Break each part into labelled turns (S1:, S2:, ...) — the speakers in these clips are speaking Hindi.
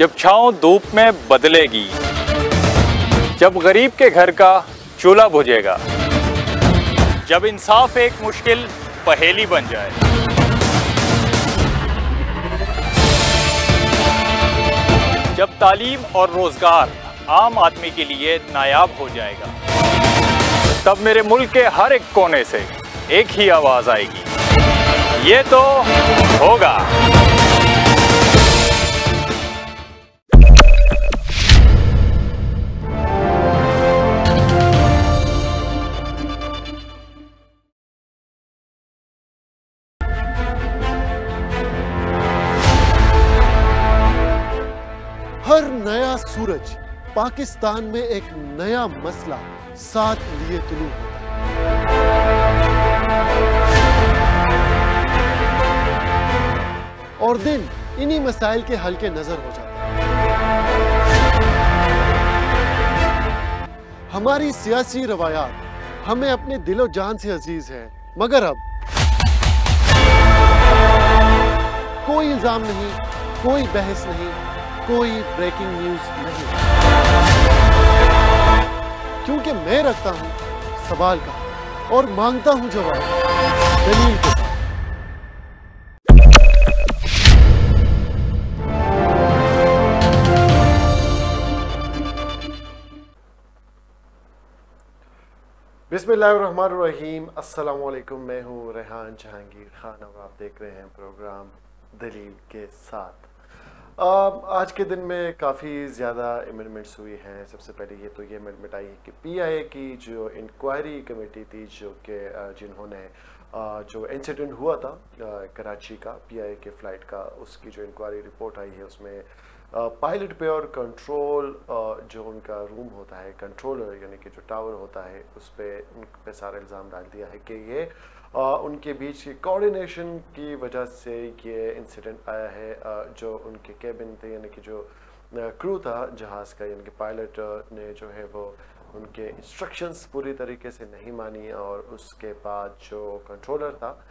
S1: जब छाँव धूप में बदलेगी, जब गरीब के घर का चूल्हा बुझेगा, जब इंसाफ एक मुश्किल पहेली बन जाए, जब तालीम और रोजगार आम आदमी के लिए नायाब हो जाएगा, तब मेरे मुल्क के हर एक कोने से एक ही आवाज आएगी, ये तो होगा।
S2: हर नया सूरज पाकिस्तान में एक नया मसला साथ लिए तुलू होता है और दिन इन्हीं मसाइल के हल के नजर हो जाते हैं। हमारी सियासी रवायात हमें अपने दिलो जान से अजीज है, मगर अब कोई इल्जाम नहीं, कोई बहस नहीं, कोई ब्रेकिंग न्यूज नहीं, क्योंकि मैं रखता हूं सवाल का और मांगता हूं जवाब दलील के साथ। बिस्मिल्लाहिर्रहमानिर्रहीम, अस्सलाम वालेकुम। मैं हूं रेहान जहांगीर खान और आप देख रहे हैं प्रोग्राम दलील के साथ। आज के दिन में काफ़ी ज़्यादा अमेंडमेंट्स हुई हैं। सबसे पहले ये तो ये अमेंडमेंट आई है कि पीआईए की जो इंक्वायरी कमेटी थी, जो कि जिन्होंने जो इंसिडेंट हुआ था कराची का पीआईए के फ़्लाइट का, उसकी जो इंक्वायरी रिपोर्ट आई है उसमें पायलट पे और कंट्रोल जो उनका रूम होता है, कंट्रोलर यानी कि जो टावर होता है, उस पर उन पे सारा इल्ज़ाम डाल दिया है कि ये उनके बीच की कोऑर्डिनेशन की वजह से ये इंसिडेंट आया है। जो उनके केबिन थे यानी कि जो क्रू था जहाज़ का, यानी कि पायलट ने जो है वो उनके इंस्ट्रक्शंस पूरी तरीके से नहीं मानी और उसके बाद जो कंट्रोलर था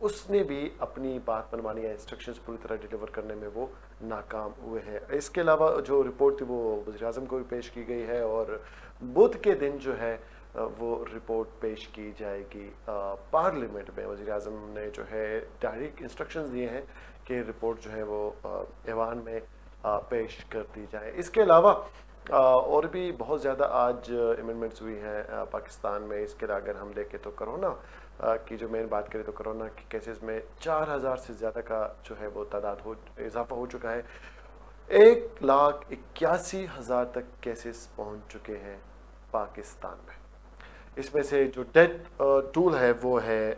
S2: उसने भी अपनी बात मनवानी है, इंस्ट्रक्शंस पूरी तरह डिलीवर करने में वो नाकाम हुए हैं। इसके अलावा जो रिपोर्ट थी वो वज़ीर-ए-आज़म को भी पेश की गई है और बुध के दिन जो है वो रिपोर्ट पेश की जाएगी पार्लियामेंट में। वज़ीर-ए-आज़म ने जो है डायरेक्ट इंस्ट्रक्शंस दिए हैं कि रिपोर्ट जो है वो ऐवान में पेश कर दी जाए। इसके अलावा और भी बहुत ज़्यादा आज अमेंडमेंट्स हुई हैं पाकिस्तान में। इसके अलावा अगर हम देखें तो कोरोना की जो मेन बात करें तो कोरोना के केसेस में 4000 से ज़्यादा का जो है वो तादाद इजाफा हो चुका है। 1,81,000 तक केसेस पहुंच चुके हैं पाकिस्तान में। इसमें से जो डेथ टूल है वो है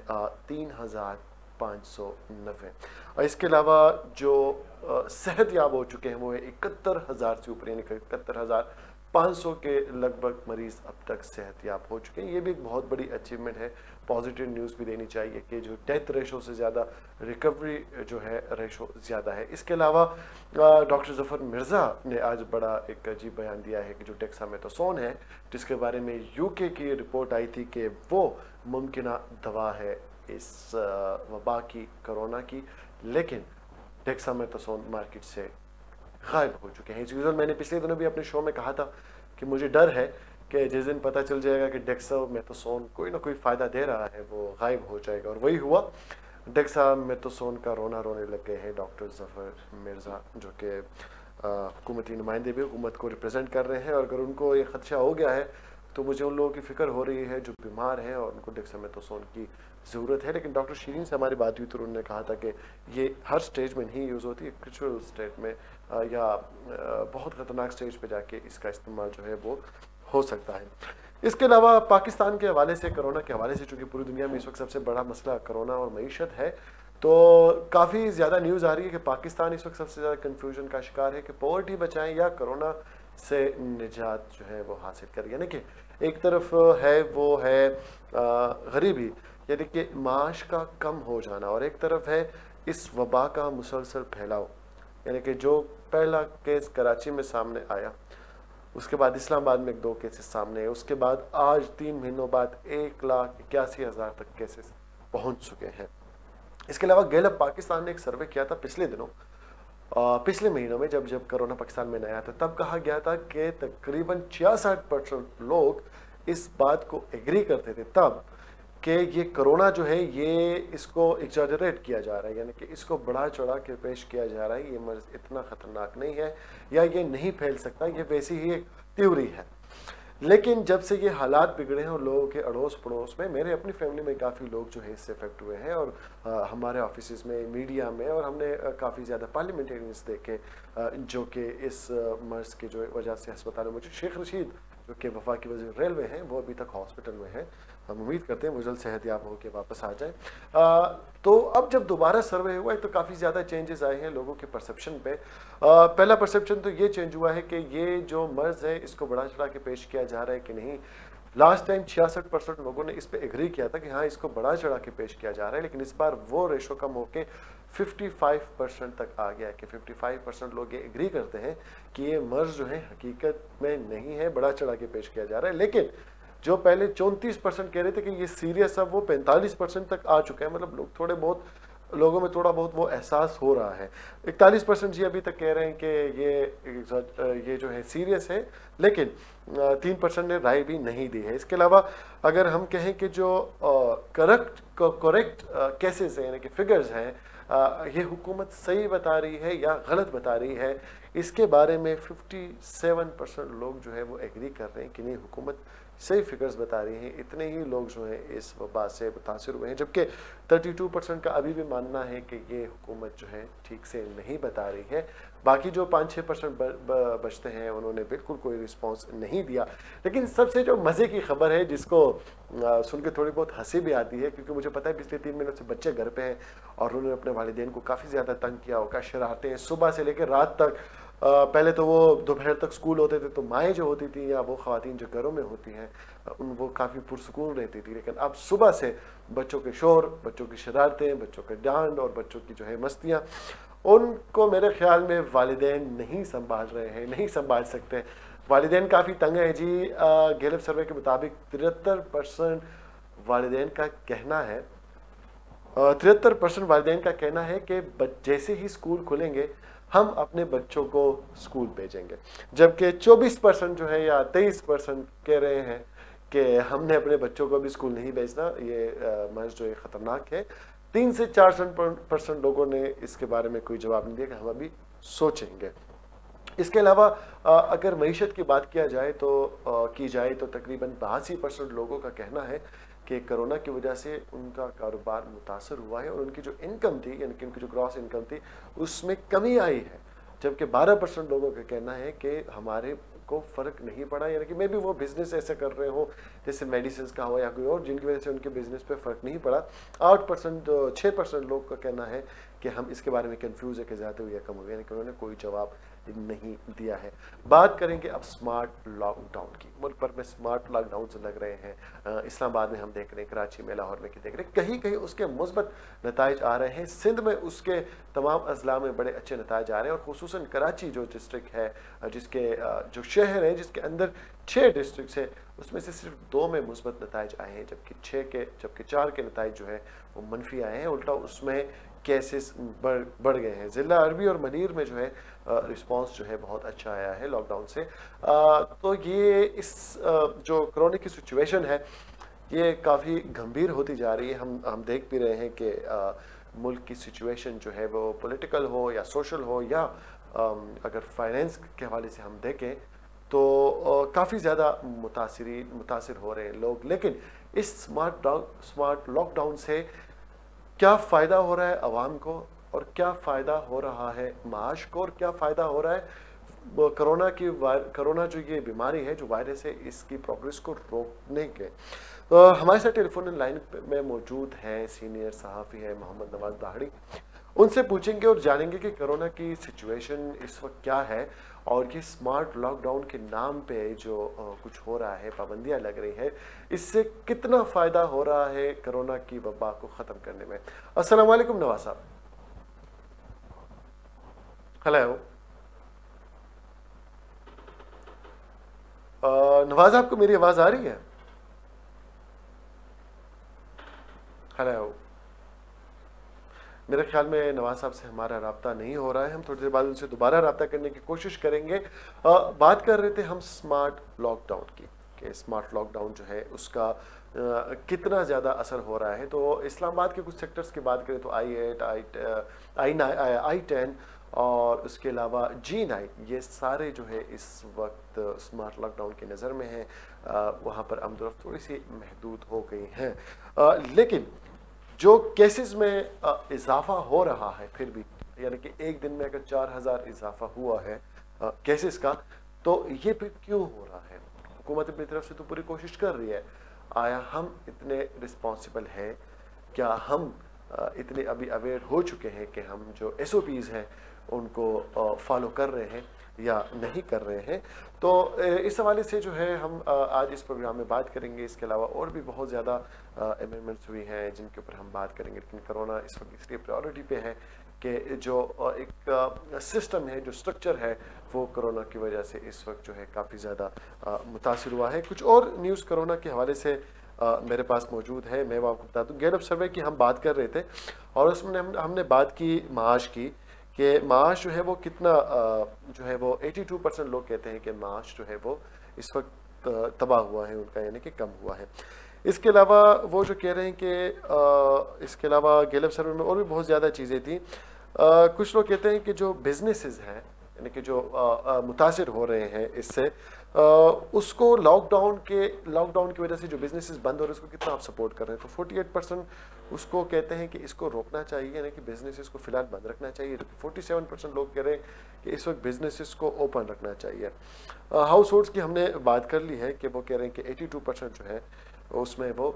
S2: 3,590 और इसके अलावा जो सेहत याब हो चुके हैं वो है 71,000 से ऊपर, यानी 71,500 के लगभग मरीज अब तक सेहत याब हो चुके हैं। ये भी एक बहुत बड़ी अचीवमेंट है। पॉजिटिव न्यूज़ भी देनी चाहिए कि जो डेथ रेशो से ज़्यादा रिकवरी जो है रेशो ज़्यादा है। इसके अलावा डॉक्टर ज़फ़र मिर्ज़ा ने आज बड़ा एक अजीब बयान दिया है कि जो डेक्सामेथासोन है, जिसके बारे में यूके की रिपोर्ट आई थी कि वो मुमकिना दवा है इस वबा की, कोरोना की, लेकिन डेक्सामेथासोन मार्केट से गायब हो चुके हैं। यूजुअल मैंने पिछले दिनों भी अपने शो में कहा था कि मुझे डर है कि जिस दिन पता चल जाएगा कि डेक्सामेथासोन कोई ना कोई फ़ायदा दे रहा है वो गायब हो जाएगा, और वही हुआ। डेक्सामेथासोन का रोना रोने लग गए हैं डॉक्टर ज़फ़र मिर्ज़ा, जो कि हुकूमती नुमाइंदे भी हुकूमत को रिप्रेजेंट कर रहे हैं। और अगर उनको ये ख़दशा हो गया है तो मुझे उन लोगों की फ़िक्र हो रही है जो बीमार हैं और उनको डेक्सामेथासोन की ज़रूरत है। लेकिन डॉक्टर शीरीन से हमारी बात हुई तो उन्होंने कहा था कि ये हर स्टेज में नहीं यूज़ होती है, क्रिटिकल स्टेज में या बहुत ख़तरनाक स्टेज पे जाके इसका इस्तेमाल जो है वो हो सकता है। इसके अलावा पाकिस्तान के हवाले से, कोरोना के हवाले से, चूँकि पूरी दुनिया में इस वक्त सबसे बड़ा मसला कोरोना और मईशत है, तो काफ़ी ज़्यादा न्यूज़ आ रही है कि पाकिस्तान इस वक्त सबसे ज़्यादा कन्फ्यूजन का शिकार है कि पॉवर्टी बचाएं या कोरोना से निजात जो है वो हासिल करें। यानी कि एक तरफ है वो है गरीबी, यानी कि माश का कम हो जाना, और एक तरफ है इस वबा का मुसलसल फैलाव। यानी कि जो पहला केस कराची में सामने आया, उसके बाद इस्लामाबाद में 2 केसेस सामने आए, उसके बाद आज 3 महीनों बाद 1,81,000 तक केसेस पहुंच चुके हैं। इसके अलावा गैलप पाकिस्तान ने एक सर्वे किया था पिछले दिनों, पिछले महीनों में जब कोरोना पाकिस्तान में नया था, तब कहा गया था कि तकरीबन 66% लोग इस बात को एग्री करते थे तब कि ये कोरोना जो है ये इसको एग्जैजरेट किया जा रहा है, यानी कि इसको बढ़ा चढ़ा के पेश किया जा रहा है, ये मर्ज इतना ख़तरनाक नहीं है या ये नहीं फैल सकता, ये वैसी ही एक थ्योरी है। लेकिन जब से ये हालात बिगड़े हैं और लोगों के अड़ोस पड़ोस में, मेरे अपनी फैमिली में काफ़ी लोग जो है इससे इफेक्ट हुए हैं और हमारे ऑफिस में, मीडिया में, और हमने काफ़ी ज़्यादा पार्लियामेंटेरियंस देखे जो कि इस मर्ज की जो वजह से अस्पतालों में, शेख रशीद जो कि वफाकी वज़ीर रेलवे हैं वो अभी तक हॉस्पिटल में हैं, हम उम्मीद करते हैं वो जल्द सेहतयाब होकर वापस आ जाए। तो अब जब दोबारा सर्वे हुआ है तो काफ़ी ज़्यादा चेंजेस आए हैं लोगों के परसेप्शन पे। पहला परसेप्शन तो ये चेंज हुआ है कि ये जो मर्ज़ है इसको बढ़ा चढ़ा के पेश किया जा रहा है कि नहीं। लास्ट टाइम 66% लोगों ने इस पर एग्री किया था कि हाँ इसको बढ़ा चढ़ा के पेश किया जा रहा है, लेकिन इस बार वो रेशो कम होकर 55% तक आ गया कि 55% लोग ये एग्री करते हैं कि ये मर्ज जो है हकीकत में नहीं है, बढ़ा चढ़ा के पेश किया जा रहा है। लेकिन जो पहले 34% कह रहे थे कि ये सीरियस, अब वो 45% तक आ चुका है। मतलब लोग थोड़े बहुत, लोगों में थोड़ा बहुत वो एहसास हो रहा है। 41% जी अभी तक कह रहे हैं कि ये जो है सीरियस है, लेकिन 3% ने राय भी नहीं दी है। इसके अलावा अगर हम कहें कि जो करेक्ट केसेस हैं, यानी कि फिगर्स हैं, ये हुकूमत सही बता रही है या गलत बता रही है, इसके बारे में 57% लोग जो है वो एग्री कर रहे हैं कि नहीं हुकूमत सही फिगर्स बता रही है। इतने ही लोग जो हैं इस वबा से मुतासिर हुए हैं, जबकि 32% का अभी भी मानना है कि ये हुकूमत जो है ठीक से नहीं बता रही है। बाकी जो 5-6% बचते हैं उन्होंने बिल्कुल कोई रिस्पांस नहीं दिया। लेकिन सबसे जो मज़े की खबर है, जिसको सुन के थोड़ी बहुत हंसी भी आती है, क्योंकि मुझे पता है पिछले 3 महीनों से बच्चे घर पे हैं और उन्होंने अपने वालिदैन को काफ़ी ज़्यादा तंग किया होगा, शरारतें सुबह से लेकर रात तक। पहले तो वो दोपहर तक स्कूल होते थे तो माएँ जो होती थी या वो ख़वातीन जो घरों में होती हैं वो काफ़ी पुरसुकून रहती थी, लेकिन अब सुबह से बच्चों के शोर, बच्चों की शरारतें, बच्चों के डांड और बच्चों की जो है मस्तियाँ, उनको मेरे ख्याल में वालिदैन नहीं संभाल रहे हैं, नहीं संभाल सकते। वालिदैन काफ़ी तंग है जी। गैलप सर्वे के मुताबिक 73% वालिदैन का कहना है 73% वालिदैन का कहना है कि जैसे ही स्कूल खुलेंगे हम अपने बच्चों को स्कूल भेजेंगे, जबकि 24% जो है या 23% कह रहे हैं कि हमने अपने बच्चों को भी स्कूल नहीं भेजना, ये मर्ज जो है ख़तरनाक है। 3 से 4% लोगों ने इसके बारे में कोई जवाब नहीं दिया कि हम अभी सोचेंगे। इसके अलावा अगर मईशत की बात किया जाए तो तकरीबन 82% लोगों का कहना है कि कोरोना की वजह से उनका कारोबार मुतासर हुआ है और उनकी जो इनकम थी, यानी कि उनकी जो ग्रॉस इनकम थी, उसमें कमी आई है। जबकि 12% लोगों का कहना है कि हमारे को फ़र्क नहीं पड़ा, यानी कि मे भी वो बिज़नेस ऐसे कर रहे हो जैसे मेडिसिन का हो या कोई और, जिनकी वजह से उनके बिज़नेस पे फ़र्क नहीं पड़ा। 6% लोग का कहना है कि हम इसके बारे में कंफ्यूज है कि ज़्यादा हुआ या कम हुआ, यानी कि उन्होंने कोई जवाब नहीं दिया है। बात करेंगे अब स्मार्ट लॉकडाउन की। मुल्क भर में स्मार्ट लॉकडाउन लग रहे हैं। इस्लामाबाद में हम देख रहे हैं, कराची में, लाहौर में की देख रहे हैं, कहीं कहीं उसके मुस्बत नताइज आ रहे हैं। सिंध में उसके तमाम अजला में बड़े अच्छे नताइज आ रहे हैं और खुसूसन कराची जो डिस्ट्रिक्ट है, जिसके जो शहर है जिसके अंदर 6 डिस्ट्रिक्ट है, उसमें से सिर्फ 2 में मुस्बत नताइज आए हैं, जबकि 4 के नताइज जो है वो मनफी आए हैं। उल्टा उसमें केसेस बढ़ गए हैं। ज़िला अरबी और मनीर में जो है रिस्पांस जो है बहुत अच्छा आया है लॉकडाउन से। तो ये इस जो कोरोना की सिचुएशन है ये काफ़ी गंभीर होती जा रही है। हम देख भी रहे हैं कि मुल्क की सिचुएशन जो है वो पॉलिटिकल हो या सोशल हो या अगर फाइनेंस के हवाले से हम देखें तो काफ़ी ज़्यादा मुतासिर हो रहे हैं लोग। लेकिन इस स्मार्ट लॉकडाउन से क्या फ़ायदा हो रहा है आवाम को और क्या फ़ायदा हो रहा है माश को और क्या फ़ायदा हो रहा है कोरोना जो ये बीमारी है, जो वायरस है, इसकी प्रोग्रेस को रोकने के। तो हमारे साथ टेलीफोन लाइन में मौजूद हैं सीनियर सहाफ़ी है मोहम्मद नवाज दाहड़ी। उनसे पूछेंगे और जानेंगे कि कोरोना की सिचुएशन इस वक्त क्या है और ये स्मार्ट लॉकडाउन के नाम पे जो कुछ हो रहा है, पाबंदियां लग रही है, इससे कितना फ़ायदा हो रहा है कोरोना की वबा को ख़त्म करने में। अस्सलाम वालेकुम नवाज साहब। हेलो नवाज, आपको मेरी आवाज़ आ रही है? हेलो मेरे ख्याल में नवाज साहब से हमारा राब्ता नहीं हो रहा है, हम थोड़ी देर बाद उनसे दोबारा राब्ता करने की कोशिश करेंगे। बात कर रहे थे हम स्मार्ट लॉकडाउन की, कि स्मार्ट लॉकडाउन जो है उसका कितना ज़्यादा असर हो रहा है। तो इस्लामाबाद के कुछ सेक्टर्स की बात करें तो I8, I10 और उसके अलावा G9, ये सारे जो है इस वक्त स्मार्ट लॉकडाउन की नज़र में हैं। वहाँ पर आमदोरफ्त थोड़ी सी महदूद हो गई हैं, लेकिन जो केसेस में इजाफा हो रहा है फिर भी, यानी कि एक दिन में अगर 4000 इजाफा हुआ है केसेस का, तो ये फिर क्यों हो रहा है? हुकूमत अपनी तरफ से तो पूरी कोशिश कर रही है, आया हम इतने रिस्पॉन्सिबल हैं? क्या हम इतने अभी अवेयर हो चुके हैं कि हम जो SOPs हैं उनको फॉलो कर रहे हैं या नहीं कर रहे हैं? तो इस हवाले से जो है हम आज इस प्रोग्राम में बात करेंगे। इसके अलावा और भी बहुत ज़्यादा अमेंडमेंट्स हुई हैं जिनके ऊपर हम बात करेंगे, लेकिन कोरोना इस वक्त इसलिए प्रायोरिटी पे है कि जो एक सिस्टम है, जो स्ट्रक्चर है, वो कोरोना की वजह से इस वक्त जो है काफ़ी ज़्यादा मुतासिर हुआ है। कुछ और न्यूज़ कोरोना के हवाले से मेरे पास मौजूद है, मैं वो आपको बता दूँ। गैलप सर्वे की हम बात कर रहे थे और उसमें हमने बात की माश की, कि माश जो है वो कितना जो है वो 82% लोग कहते हैं कि माश जो है वो इस वक्त तबाह हुआ है उनका, यानी कि कम हुआ है। इसके अलावा वो जो कह रहे हैं कि इसके अलावा गैलप सर्वे में और भी बहुत ज़्यादा चीज़ें थी। कुछ लोग कहते हैं कि जो बिजनेसेस हैं, यानी कि जो मुतासिर हो रहे हैं इससे, उसको लॉकडाउन की वजह से जो बिजनेसेस बंद हो रहे हैं उसको कितना आप सपोर्ट कर रहे हैं? तो 48% उसको कहते हैं कि इसको रोकना चाहिए, यानी कि बिजनेसेस को फिलहाल बंद रखना चाहिए, जबकि 47% लोग कह रहे हैं कि इस वक्त बिजनेसेस को ओपन रखना चाहिए। हाउस होल्ड्स की हमने बात कर ली है कि वो कह रहे हैं कि 82% जो है उसमें वो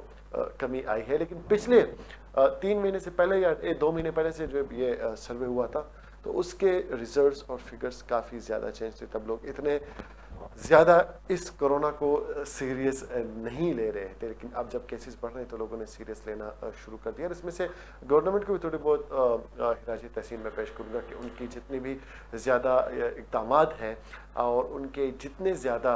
S2: कमी आई है, लेकिन पिछले 3 महीने से पहले या 2 महीने पहले से जो ये सर्वे हुआ था तो उसके रिजल्ट्स और फिगर्स काफ़ी ज़्यादा चेंज थे। तब लोग इतने ज़्यादा इस कोरोना को सीरियस नहीं ले रहे थे, लेकिन अब जब केसेस बढ़ रहे हैं तो लोगों ने सीरियस लेना शुरू कर दिया। और इसमें से गवर्नमेंट को भी थोड़ी बहुत हिराजी तहसीन में पेश करूँगा कि उनकी जितनी भी ज़्यादा इक़दामात हैं और उनके जितने ज़्यादा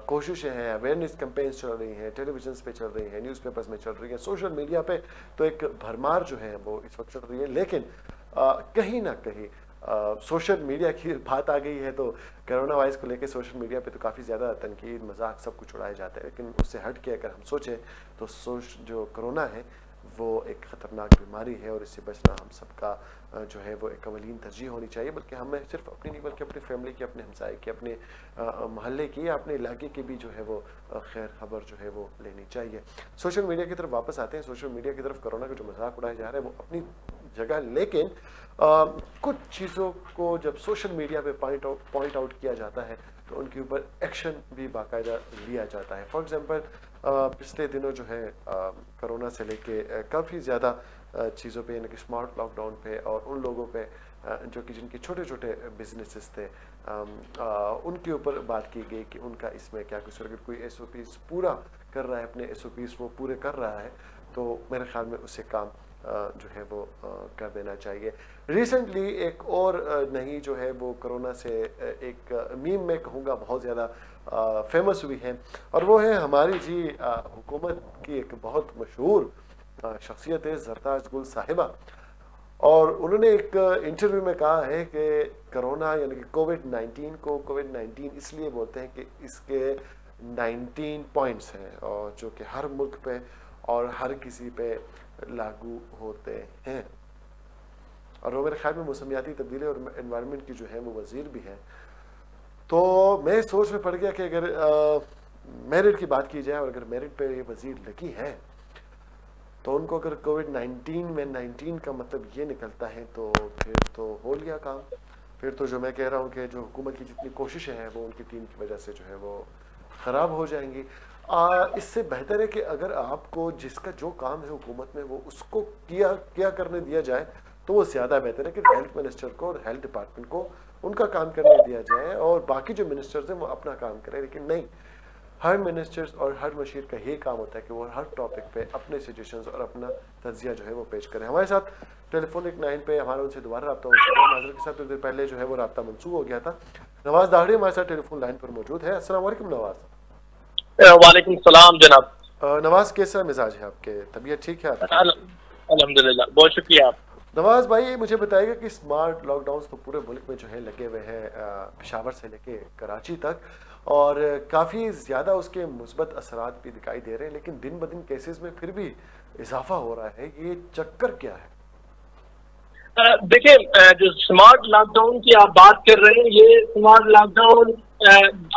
S2: कोशिशें हैं, अवेयरनेस कैंपेन्स चल रही हैं, टेलीविजन पे चल रही हैं, न्यूज़पेपर्स में चल रही हैं, सोशल मीडिया पे तो एक भरमार जो है वो इस वक्त चल रही है। लेकिन कहीं ना कहीं सोशल मीडिया की बात आ गई है तो कोरोना वायरस को लेकर सोशल मीडिया पे तो काफ़ी ज़्यादा तनकीद, मजाक सब कुछ उड़ाया जाता है, लेकिन उससे हट के अगर हम सोचें तो जो कोरोना है वो एक ख़तरनाक बीमारी है और इससे बचना हम सबका जो है वो एक अवलीन तरजीह होनी चाहिए। बल्कि हमें सिर्फ अपनी नहीं बल्कि अपनी फैमिली की, अपने हमसाए की, अपने मोहल्ले की या अपने इलाके की भी जो है वो खैर खबर जो है वो लेनी चाहिए। सोशल मीडिया की तरफ वापस आते हैं। सोशल मीडिया की तरफ कोरोना का जो मजाक उड़ाया जा रहा है वो अपनी जगह, लेकिन कुछ चीज़ों को जब सोशल मीडिया पे पॉइंट आउट किया जाता है तो उनके ऊपर एक्शन भी बाकायदा लिया जाता है। फॉर एग्जांपल पिछले दिनों जो है कोरोना से लेके काफ़ी ज़्यादा चीज़ों पे, यानी कि स्मार्ट लॉकडाउन पे और उन लोगों पे जो कि जिनके छोटे छोटे बिजनेसेस थे उनके ऊपर बात की गई कि उनका इसमें क्या कुछ, अगर कोई SOPs पूरा कर रहा है, अपने SOPs वो पूरे कर रहा है तो मेरे ख्याल में उसे काम जो है वो कर देना चाहिए। रिसेंटली एक और नहीं जो है वो कोरोना से एक मीम में कहूँगा बहुत ज़्यादा फेमस हुई है और वो है हमारी जी हुकूमत की एक बहुत मशहूर शख्सियत है जरताज गुल साहिबा, और उन्होंने एक इंटरव्यू में कहा है कि कोरोना यानी कि कोविड-19 को कोविड-19 इसलिए बोलते हैं कि इसके 19 पॉइंट्स हैं और जो कि हर मुल्क पे और हर किसी पे लागू होते हैं। और वो मेरे ख्याल में मौसमियाती तब्दीली और एनवायरनमेंट की जो है वो वजीर भी है। तो मैं सोच में पड़ गया कि अगर मेरिट की बात की जाए और अगर मेरिट पे ये वजीर लगी है तो उनको अगर कोविड-19 में 19 का मतलब ये निकलता है तो फिर तो हो लिया काम। फिर तो जो मैं कह रहा हूँ कि जो हुकूमत की जितनी कोशिशें हैं वो उनकी टीम की वजह से जो है वो ख़राब हो जाएंगी। इससे बेहतर है कि अगर आपको जिसका जो काम है हुकूमत में वो उसको किया करने दिया जाए तो वो ज़्यादा बेहतर है कि हेल्थ मिनिस्टर को और हेल्थ डिपार्टमेंट को उनका काम करने दिया जाए और बाकी जो मिनिस्टर्स हैं वो अपना काम करें। लेकिन नहीं, हर मिनिस्टर्स और हर मशीर का यही काम होता है कि वो हर टॉपिक पे अपने सजेशंस और अपना तज्जिया जो है वो पेश करें। हमारे साथ टेलीफोनिक लाइन पे हमारा उनसे दोबारा रब्ता हो चुका है। नाज़रीन के साथ कुछ देर पहले जो है वो रब्ता मंसूख हो गया था। नवाज दाहड़ी हमारे साथ टेलीफोन लाइन पर मौजूद है। अस्सलाम वालेकुम नवाज।
S3: वालेकुम सलाम जनाब।
S2: नवाज कैसा मिजाज है आपके, तबीयत ठीक है आपकी?
S3: अल्हम्दुलिल्लाह, बहुत शुक्रिया आप।
S2: नवाज भाई, मुझे बताइएगा कि स्मार्ट लॉकडाउन तो पूरे मुल्क में जो है लगे हुए हैं, पेशावर से लेके कराची तक, और काफ़ी ज़्यादा उसके मुस्बत असरात भी दिखाई दे रहे हैं, लेकिन दिन ब दिन केसेस में फिर भी इजाफा हो रहा है। ये चक्कर क्या है?
S3: देखिए, जो स्मार्ट लॉकडाउन की आप बात कर रहे हैं, ये स्मार्ट लॉकडाउन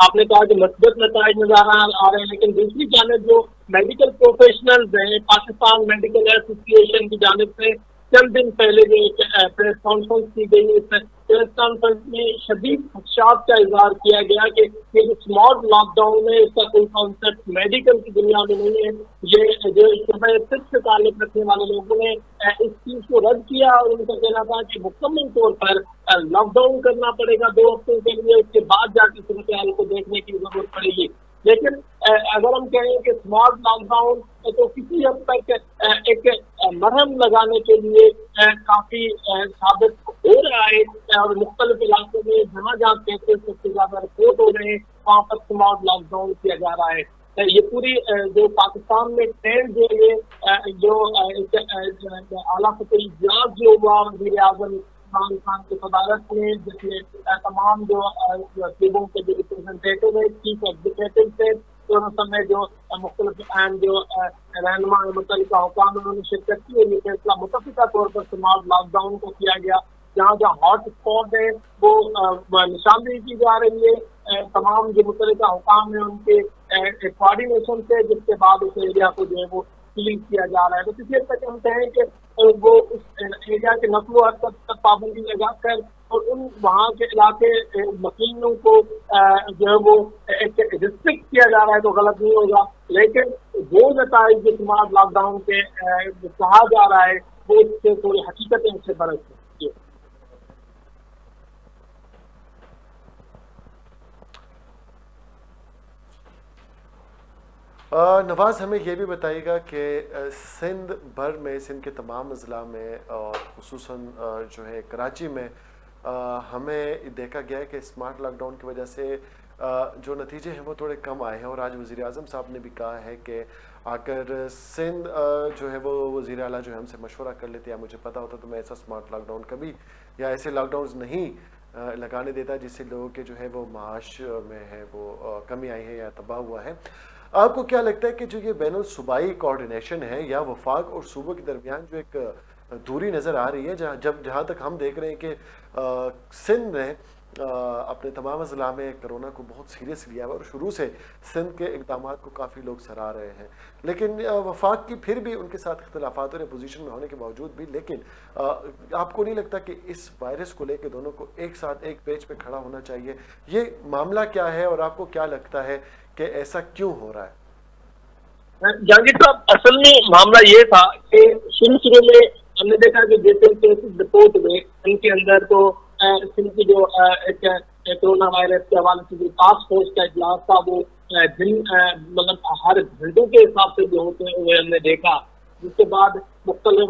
S3: आपने कहा कि मस्बत नताइज नजर आ रहे हैं, लेकिन दूसरी जानब जो मेडिकल प्रोफेशनल्स हैं, पाकिस्तान मेडिकल एसोसिएशन की जानिब से चंद दिन पहले जो एक प्रेस कॉन्फ्रेंस की गई, इस प्रेस कॉन्फ्रेंस में शदीद खदशात का इजहार किया गया कि ये जो स्मार्ट लॉकडाउन है, इसका कोई कॉन्सेप्ट मेडिकल की दुनिया में नहीं है। ये जो इज्तिमाई से ताल्लुक रखने वाले लोगों ने इस चीज को रद्द किया और उनका कहना था कि मुकम्मल तौर पर लॉकडाउन करना पड़ेगा 2 हफ्तों के लिए, उसके बाद जाकर सूरत हाल को देखने की जरूरत पड़ेगी। लेकिन अगर हम कहें कि स्मार्ट लॉकडाउन तो किसी हद तक एक मरहम लगाने के लिए काफी साबित हो रहा है, और मुख्तलिफ इलाकों में जहाँ जहाँ केसेस सबसे ज्यादा रिपोर्ट हो रहे हैं वहाँ पर स्मार्ट लॉकडाउन किया जा रहा है। ये पूरी जो पाकिस्तान में ट्रेंड जो ये जो आला फतेह इजलास जो हुआ वज़ीर आज़म इमरान खान की सदारत में, जिसमें तमाम जो सूबों के जो रिप्रेजेंटेटिव है, चीफ एग्जीक्यूटिव थे, दोनों समय जो मुख्तलिफ अहम जो रहनुमा मुतल्लिका हुकाम उन्होंने शिरकत की, ये फैसला मुतफ़िका तौर पर स्मार्ट लॉकडाउन को किया गया। जहाँ जहाँ हॉट स्पॉट है वो निशानदेही की जा रही है, तमाम जो मुतल्लिका हुकाम है उनके कोऑर्डिनेशन से, जिसके बाद उस एरिया को जो है वो सील किया जा रहा है। तो किसी हद तक हम कहें कि वो उस एरिया के नस्ल हरकत तक पाबंदी लगाकर और उन वहाँ के इलाके मकीनों को जो है वो एक रिस्ट्रिक्ट किया जा रहा है तो गलत नहीं होगा, लेकिन वो नताइज जो स्मार्ट लॉकडाउन के कहा जा रहा है वो इससे थोड़ी हकीकतें उससे बरस है।
S2: नवाज, हमें ये भी बताइएगा कि सिंध भर में, सिंध के तमाम अजला में और खुसूसन जो है कराची में हमें देखा गया है कि स्मार्ट लॉकडाउन की वजह से जो नतीजे हैं वो थोड़े कम आए हैं, और आज वज़ीर आज़म साहब ने भी कहा है कि अगर सिंध जो है वो वज़ीर आला जो है हमसे मशवरा कर लेते या मुझे पता होता तो मैं ऐसा स्मार्ट लॉकडाउन कभी या ऐसे लॉकडाउन नहीं लगाने देता जिससे लोगों के जो है वो माश में है वो कमी आई है या तबाह हुआ है। आपको क्या लगता है कि जो ये बैनुल सूबाई कोऑर्डिनेशन है या वफाक और सूबों के दरमियान जो एक दूरी नज़र आ रही है, जहाँ तक हम देख रहे हैं कि सिंध ने अपने तमाम अजला में कोरोना को बहुत सीरियस लिया है और शुरू से सिंध के इक़दाम को काफ़ी लोग सराह रहे हैं, लेकिन वफाक की फिर भी उनके साथ इख्तलाफात और अपोजिशन में होने के बावजूद भी, लेकिन आपको नहीं लगता कि इस वायरस को लेकर दोनों को एक साथ एक पेज पे खड़ा होना चाहिए? ये मामला क्या है और आपको क्या लगता है कि ऐसा क्यों हो रहा है?
S3: जहांगीर साहब, असल में मामला ये था कि शुरू में हमने देखा कि जैसे केसेस रिपोर्ट हुए उनके अंदर तो सिंध की जो कोरोना वायरस के हवाले से जो टास्क फोर्स का इजलास था वो दिन मतलब हर घंटों के हिसाब से जो होते हुए हमने देखा, जिसके बाद मुख्तलिफ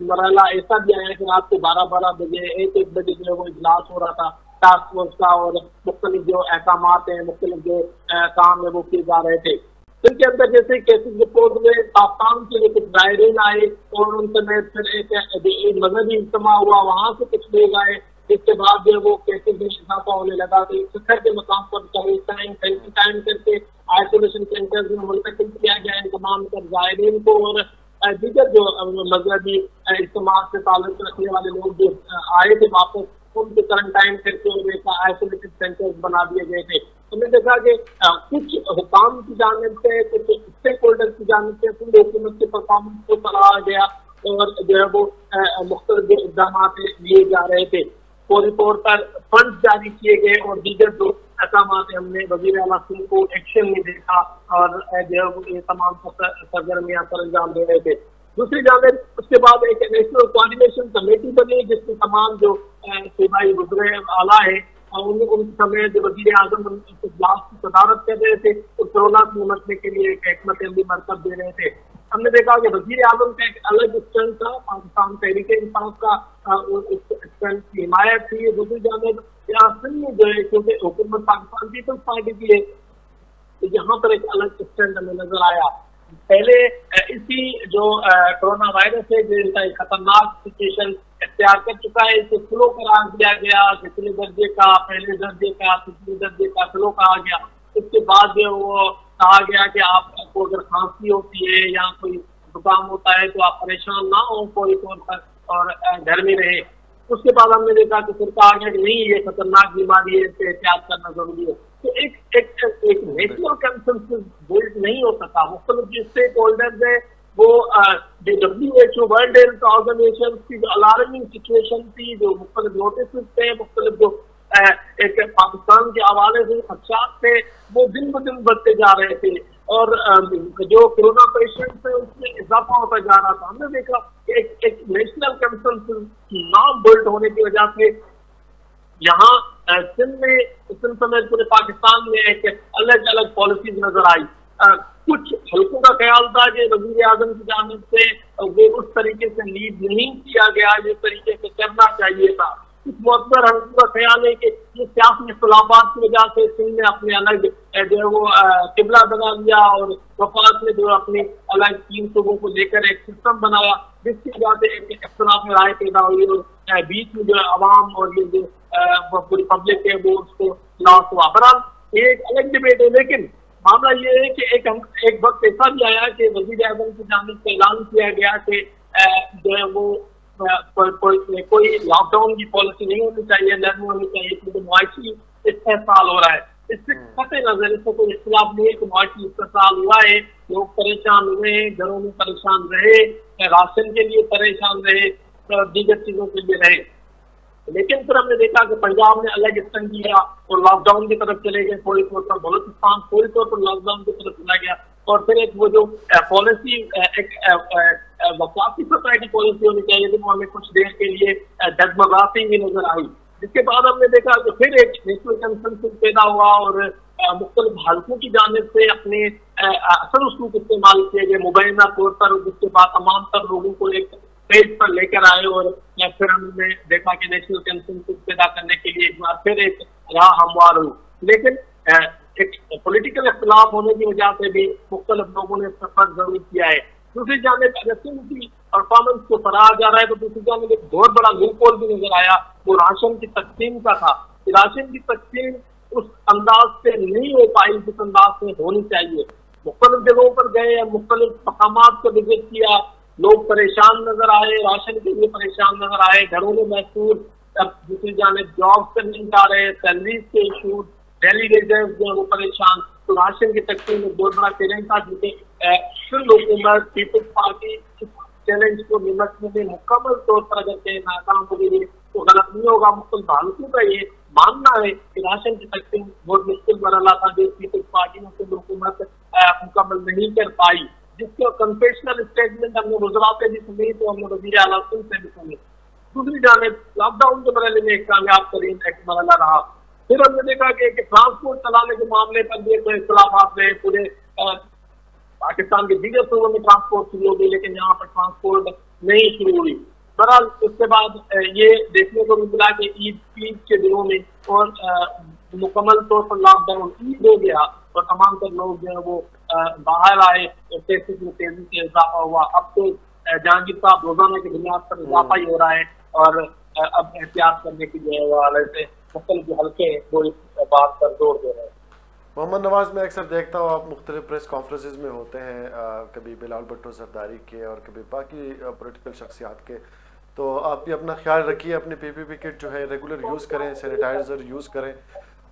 S3: मरहला ऐसा भी आया कि रात को 12-12 बजे 1-1 बजे जो है वो इजलास हो रहा था टास्क फोर्स का, और मुख्तलिफ जो अहकामात हैं, मुख्तलिफ जो काम है वो किए जा रहे थे। जिनके अंदर जैसे केसेस रिपोर्ट में पाकिस्तान के लिए कुछ दायरीन आए और उन समय फिर एक मजहबी इज्तिमा हुआ, वहाँ से कुछ लोग आए, जिसके बाद जो वो केसेस में इजाफा होने लगा। तो शिखर के मकाम पर टाइम करके आइसोलेशन सेंटर्स में मुंतकिल किया गया इन तमाम जायरीन को, और दीगर जो मजहबी इज्तिमा से ताल्लुक रखने वाले लोग जो आए थे वापस, उनके क्वारंटाइन करके और आइसोलेटेड सेंटर्स बना दिए गए थे। हमने देखा कि कुछ हुकाम की जानिब से, कुछ स्टेक होल्डर की जानिब से पूरी हुकूमत के परफॉर्मेंस को सराहा गया और जो है वो मुख्तलिफ इक़दाम लिए जा रहे थे। फौरी तौर पर फंड जारी किए गए और दीगर जो अहकाम हमने वज़ीर आला सिंह को एक्शन में देखा और जो है ये तमाम सरगर्मियां सर अंजाम दे रहे थे। दूसरी जानिब उसके बाद एक नेशनल कोऑर्डिनेशन कमेटी बनी जिसमें तमाम जो सूबाई वज़ीर आला है उन समय जो वज़ीर आज़म इजलास की सदारत कर रहे थे तो कोरोना से निपटने के लिए एक हिकमत अमली मरकज़ दे रहे थे। हमने देखा कि वज़ीर आज़म का एक अलग स्टैंड था, पाकिस्तान तहरीक इंसाफ का स्टैंड की हिमायत थी। दूसरी जानिब में जो है क्योंकि हुकूमत पाकिस्तान पीपल्स पार्टी की है तो यहाँ पर एक अलग स्टैंड हमें नजर आया। पहले इसी जो कोरोना वायरस है जिसका एक खतरनाक सिचुएशन इख्तियार कर चुका है, इसे फ्लो करार दिया गया, दूसरे दर्जे का, पहले दर्जे का, तीसरे दर्जे का फ्लो कहा गया। उसके बाद जो वो कहा गया कि आपको अगर खांसी होती है या कोई जुकाम होता है तो आप परेशान ना हो कोई तौर पर और घर में रहे। उसके बाद हमने देखा कि फिर कहा गया कि नहीं, ये खतरनाक बीमारी है, इससे एहतियात करना जरूरी है। तो एक नेशनल कंसेंसस बिल्ड नहीं हो सका। मुख्तलिफ जो स्टेक होल्डर्स है वो जो WHO वर्ल्ड हेल्थ ऑर्गेनाइजेशन की जो अलार्मिंग सिचुएशन थी, जो मुख्तलिफ नोटिस थे, मुख्तलिफ जो एक पाकिस्तान के हवाले से खदशात थे, वो दिन ब दिन बढ़ते जा रहे थे और जो कोरोना पेशेंट्स है उसमें इजाफा होता जा रहा था। हमने देखा कि एक नेशनल कंसेंसस ना बिल्ड होने की वजह से यहाँ सिंध समेत पूरे पाकिस्तान में एक अलग अलग पॉलिसीज नजर आई। कुछ हल्कों का ख्याल था कि वजीर आजम की जानिब से वो उस तरीके से लीड नहीं किया गया जिस तरीके से करना चाहिए था। कुछ मुअत्तर हल्कों का ख्याल है कि ये सियासी इख्तिलाफात की वजह से सिंध ने अपने अलग जो है वो किबला बना लिया और वफाक ने जो अपने अलग 3 सूबों को लेकर एक सिस्टम बनाया, जिसकी वजह से एक इख्तिलाफ में राय पैदा हुई और बीच में जो अवाम और ये जो पूरी पब्लिक है वो उसको लॉस हुआ। बहरहाल ये एक अलग डिबेट है, लेकिन मामला ये है कि एक वक्त ऐसा भी आया कि वजीर आजम की जानिब से ऐलान किया गया कि जो है वो कोई लॉकडाउन की पॉलिसी नहीं होनी चाहिए, नहीं होनी चाहिए, क्योंकि मुआशी इस्तेसाल हो रहा है। इससे कतई नजर इससे कोई इख्तिलाफ नहीं है कि मुआशी इस्तेसाल हुआ है, लोग परेशान हुए, घरों में परेशान रहे, राशन के लिए परेशान रहे, दीगर चीजों के लिए रहे। लेकिन फिर हमने देखा कि पंजाब ने अलग स्टैंड किया और लॉकडाउन की तरफ चले गए, थोड़ी तौर पर बलूचिस्तान पूरी तौर पर लॉकडाउन की तरफ चला गया और फिर एक वो जो पॉलिसी एक वफाकी सोसाइटी पॉलिसी होनी चाहिए थी वो हमें कुछ देर के लिए डगमगाती हुई नजर आई। जिसके बाद हमने देखा कि फिर एक नेशनल कंसेंसस पैदा हुआ और मुख्तलिफ हल्कों की जानिब से अपने असल उसूल इस्तेमाल किए गए मुबैना तौर पर, जिसके बाद तमाम तर लोगों को एक पेज पर लेकर आए और फिर हमने देखा कि नेशनल कंसेंसस पैदा करने के लिए एक बार फिर एक राह हमवार हुई। लेकिन एक पॉलिटिकल इख्तिलाफ होने की वजह से भी मुख्तलिफ लोगों ने सफर जरूर किया है। दूसरी जानिब अगर सिंध की परफॉर्मेंस को सराहा जा रहा है तो दूसरी जानिब एक बहुत बड़ा लूपहोल भी नजर आया, वो राशन की तकसीम का था। राशन की तकसीम उस अंदाज से नहीं हो पाई जिस अंदाज से होनी चाहिए। मुख्तलिफ जगहों पर गए, मुख्तलिफ मकामात को विजिट किया, लोग परेशान नजर आए, राशन के लिए परेशान नजर आए, घरों में महसूस। अब दूसरी जानिब जॉब से नहीं जा रहे, सैलरीज के इशू, डेली रिजर्व जो है वो परेशान। तो राशन की तकसीम में बहुत बड़ा चैलेंज था, जिससे सिंध हुकूमत पीपल्स पार्टी चैलेंज को निपटने में मुकम्मल तौर पर अगर कहीं नाकाम हो गई तो गलत नहीं होगा। मुख्तलिफ हालतों का ये मानना है कि राशन की तकसीम बहुत मुश्किल मरहला था जो पीपल्स पार्टी ने सिंध हुकूमत मुकम्मल नहीं कर पाई, जिसके कन्फेशनल स्टेटमेंट हमने गुजरात से भी सुनी तो हमने वजीर आला सिंध से भी सुनी। दूसरी जानिब लॉकडाउन के मरहले में एक कामयाब तरीन एक मरहला रहा। फिर हमने देखा कि ट्रांसपोर्ट चलाने के मामले पर भी कोई इख्तिलाफ रहे, पूरे पाकिस्तान के दीगर सूबों में ट्रांसपोर्ट शुरू हो गई लेकिन यहाँ पर ट्रांसपोर्ट नहीं शुरू हुई। बहरहाल उसके बाद ये देखने को भी मिला कि ईद के दिनों में और मुकम्मल तौर पर लॉकडाउन ईद हो गया और तमाम तर लोग जो है वो बाहर आए, केसेस में तेजी से इजाफा हुआ। अब तो जहांगीर साहब रोजाना की बुनियाद पर इजाफा ही हो रहा है और अब एहतियात करने की जो है वो हालत से मुख्तलिफ हल्के वो इस बात पर जोर दे रहे हैं।
S2: मोहम्मद नवाज, मैं अक्सर देखता हूँ आप मुख्तलिफ प्रेस कॉन्फ्रेंसेज में होते हैं, कभी बिलाल भुट्टो जरदारी के और कभी बाकी पॉलिटिकल शख्सियात के, तो आप भी अपना ख्याल रखिए, अपनी PPE किट जो है रेगुलर यूज़ करें, सैनिटाइज़र यूज़ करें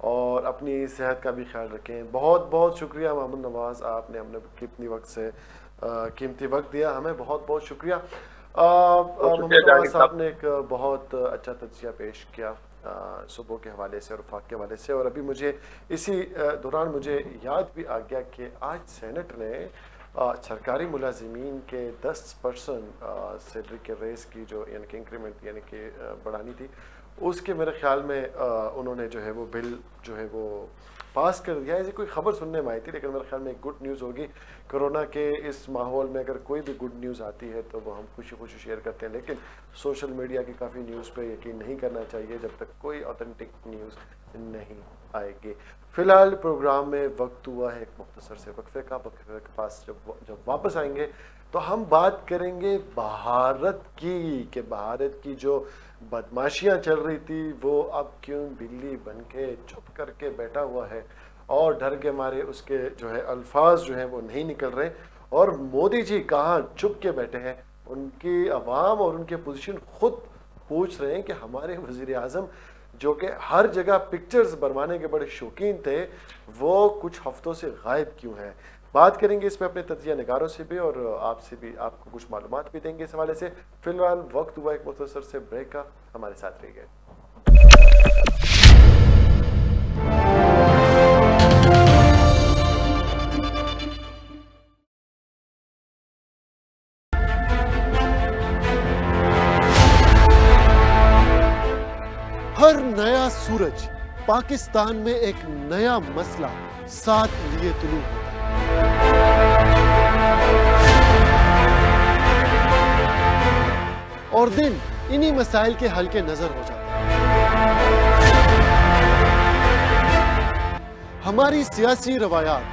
S2: और अपनी सेहत का भी ख्याल रखें। बहुत बहुत शुक्रिया मोहम्मद नवाज, आपने अपने कितनी वक्त से कीमती वक्त दिया हमें, बहुत बहुत शुक्रिया। मोहम्मद नवाज साहब ने एक बहुत अच्छा तज्जिया पेश किया सुबह के हवाले से और वफाक के हवाले से, और अभी मुझे इसी दौरान मुझे याद भी आ गया कि आज सेनेट ने सरकारी मुलाजिमीन के 10% सैलरी के रेस की जो यानी कि इंक्रीमेंट यानी कि बढ़ानी थी, उसके मेरे ख्याल में उन्होंने जो है वो बिल जो है वो पास कर दिया। ऐसी कोई खबर सुनने में आई थी, लेकिन मेरे ख्याल में एक गुड न्यूज़ होगी। कोरोना के इस माहौल में अगर कोई भी गुड न्यूज़ आती है तो वो हम खुशी खुशी शेयर करते हैं, लेकिन सोशल मीडिया की काफ़ी न्यूज़ पे यकीन नहीं करना चाहिए जब तक कोई ऑथेंटिक न्यूज़ नहीं आएगी। फिलहाल प्रोग्राम में वक्त हुआ है एक मुख्तसर से वक्फे का। वक्फे के पास जब वापस आएंगे तो हम बात करेंगे भारत की, कि भारत की जो बदमाशियां चल रही थी वो अब क्यों बिल्ली बन के चुप करके बैठा हुआ है और डर के मारे उसके जो है अल्फाज जो हैं वो नहीं निकल रहे, और मोदी जी कहाँ चुप के बैठे हैं। उनकी आवाम और उनके पोजीशन खुद पूछ रहे हैं कि हमारे वजीर आज़म जो कि हर जगह पिक्चर्स बनवाने के बड़े शौकीन थे, वो कुछ हफ्तों से गायब क्यों हैं। बात करेंगे इस पे अपने तजिया निगारों से भी, और आपसे भी आपको कुछ मालूमात भी देंगे इस हवाले से। फिलहाल वक्त हुआ एक मुख्तसर से ब्रेक का, हमारे साथ रहिए। हर नया सूरज पाकिस्तान में एक नया मसला साथ लिए तुलू होता है और दिन इन्हीं मसाइल के हल के नजर हो जाता है। हमारी सियासी रवायात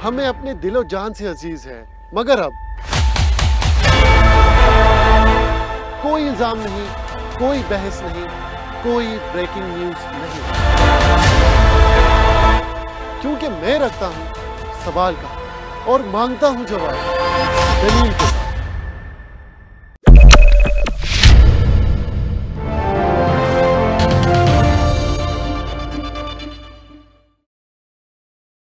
S2: हमें अपने दिलो जान से अजीज है, मगर अब कोई इल्जाम नहीं, कोई बहस नहीं, कोई ब्रेकिंग न्यूज नहीं, क्योंकि मैं रखता हूं सवाल का और मांगता हूं जवाब दलील के।